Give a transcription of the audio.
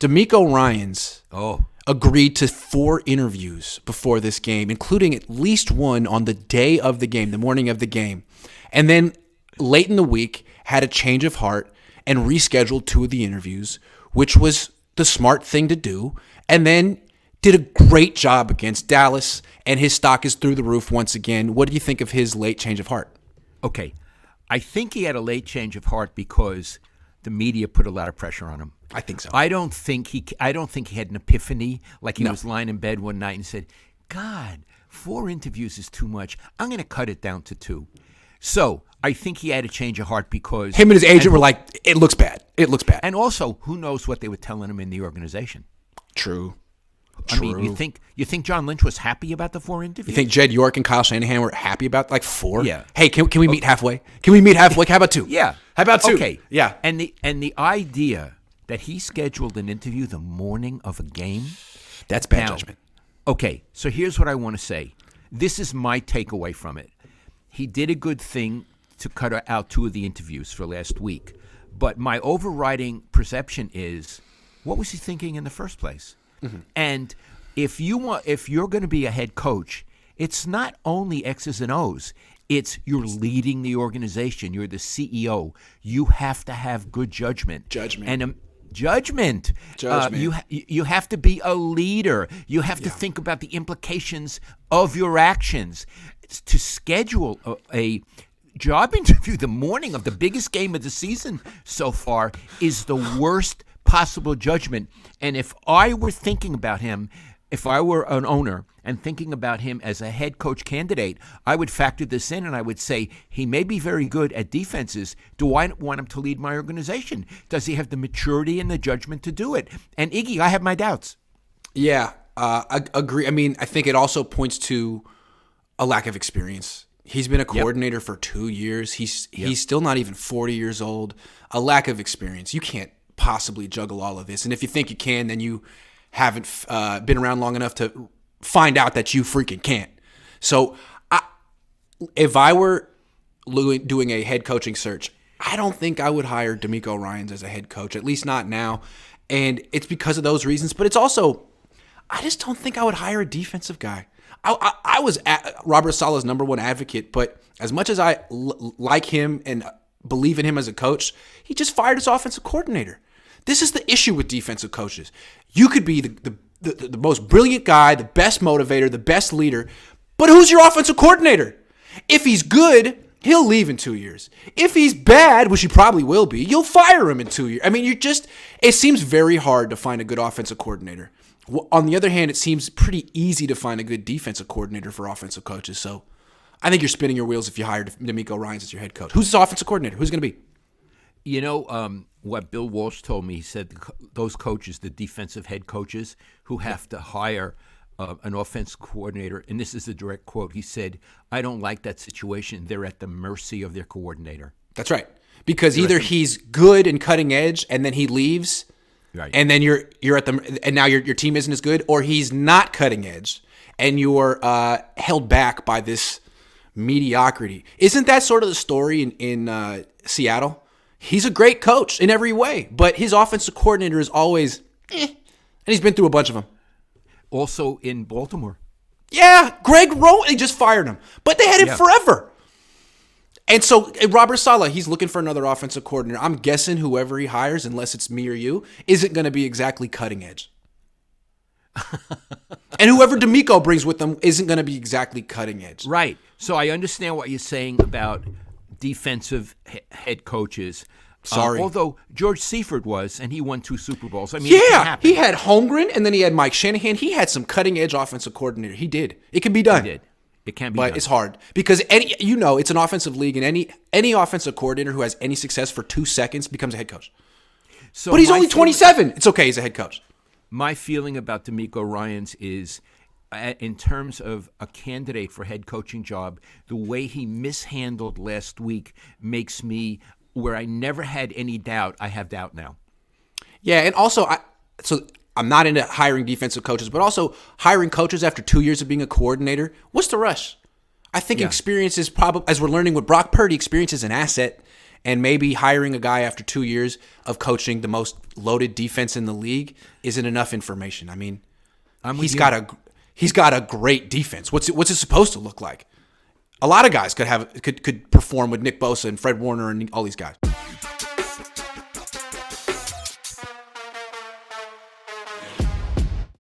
DeMeco Ryans Oh. agreed to 4 interviews before this game, including at least one on the day of the game, the morning of the game. And then late in the week, had a change of heart and rescheduled 2 of the interviews, which was the smart thing to do. And then did a great job against Dallas, and his stock is through the roof once again. What do you think of his late change of heart? Okay. I think he had a late change of heart because the media put a lot of pressure on him. I think so. I don't think he had an epiphany, like he was lying in bed one night and said, God, 4 interviews is too much. I'm going to cut it down to 2. So I think he had a change of heart because him and his agent were like, it looks bad. It looks bad. And also, who knows what they were telling him in the organization? True. I mean, you think John Lynch was happy about the 4 interviews? You think Jed York and Kyle Shanahan were happy about 4? Yeah. Hey, can we meet halfway? Can we meet halfway? How about 2? Yeah. How about 2? Okay. Yeah. And the idea that he scheduled an interview the morning of a game, that's bad judgment. Okay, so here's what I want to say. This is my takeaway from it. He did a good thing to cut out 2 of the interviews for last week, but my overriding perception is, what was he thinking in the first place? Mm-hmm. And if you're going to be a head coach, it's not only X's and O's. It's you're leading the organization. You're the CEO. You have to have good judgment. Judgment. You have to be a leader. You have to think about the implications of your actions. To schedule a job interview the morning of the biggest game of the season so far is the worst possible judgment. And if I were thinking about him, if I were an owner and thinking about him as a head coach candidate, I would factor this in and I would say, he may be very good at defenses. Do I want him to lead my organization? Does he have the maturity and the judgment to do it? And Iggy, I have my doubts. Yeah, I agree. I mean, I think it also points to a lack of experience. He's been a coordinator for 2 years. He's still not even 40 years old. A lack of experience. You can't possibly juggle all of this. And if you think you can, then you haven't been around long enough to find out that you freaking can't. So if I were doing a head coaching search, I don't think I would hire DeMeco Ryans as a head coach, at least not now. And it's because of those reasons. But it's also, I just don't think I would hire a defensive guy. I was Robert Saleh's number 1 advocate, but as much as I like him and believe in him as a coach, he just fired his offensive coordinator. This is the issue with defensive coaches. You could be the most brilliant guy, the best motivator, the best leader, but who's your offensive coordinator? If he's good, he'll leave in 2 years. If he's bad, which he probably will be, you'll fire him in 2 years. I mean, it seems very hard to find a good offensive coordinator. On the other hand, it seems pretty easy to find a good defensive coordinator for offensive coaches. So I think you're spinning your wheels if you hired DeMeco Ryans as your head coach. Who's his offensive coordinator? Who's going to be? You know, what Bill Walsh told me, he said those coaches, the defensive head coaches who have to hire an offense coordinator, and this is a direct quote, he said, I don't like that situation. They're at the mercy of their coordinator. That's right. Because either he's good and cutting edge and then he leaves, right, and then you're at and now your team isn't as good, or he's not cutting edge and you're held back by this mediocrity. Isn't that sort of the story in Seattle? He's a great coach in every way, but his offensive coordinator is always and he's been through a bunch of them. Also in Baltimore. Yeah, Greg Rowan, they just fired him, but they had him forever. And so Robert Saleh, he's looking for another offensive coordinator. I'm guessing whoever he hires, unless it's me or you, isn't going to be exactly cutting edge. And whoever DeMeco brings with them isn't going to be exactly cutting edge. Right. So I understand what you're saying about defensive head coaches. Sorry. Although George Seifert was, and he won 2 Super Bowls. I mean, he had Holmgren, and then he had Mike Shanahan. He had some cutting-edge offensive coordinator. He did. It can be done. He did. It can be done. But it's hard because it's an offensive league, and any offensive coordinator who has any success for 2 seconds becomes a head coach. So but he's only 27. It's okay. He's a head coach. My feeling about DeMeco Ryans is, in terms of a candidate for head coaching job, the way he mishandled last week makes me, where I never had any doubt, I have doubt now. Yeah, and also, I'm not into hiring defensive coaches, but also hiring coaches after 2 years of being a coordinator. What's the rush? I think experience is probably, as we're learning with Brock Purdy, experience is an asset. And maybe hiring a guy after 2 years of coaching the most loaded defense in the league isn't enough information. I mean, he's got a great defense. What's it supposed to look like? A lot of guys could perform with Nick Bosa and Fred Warner and all these guys.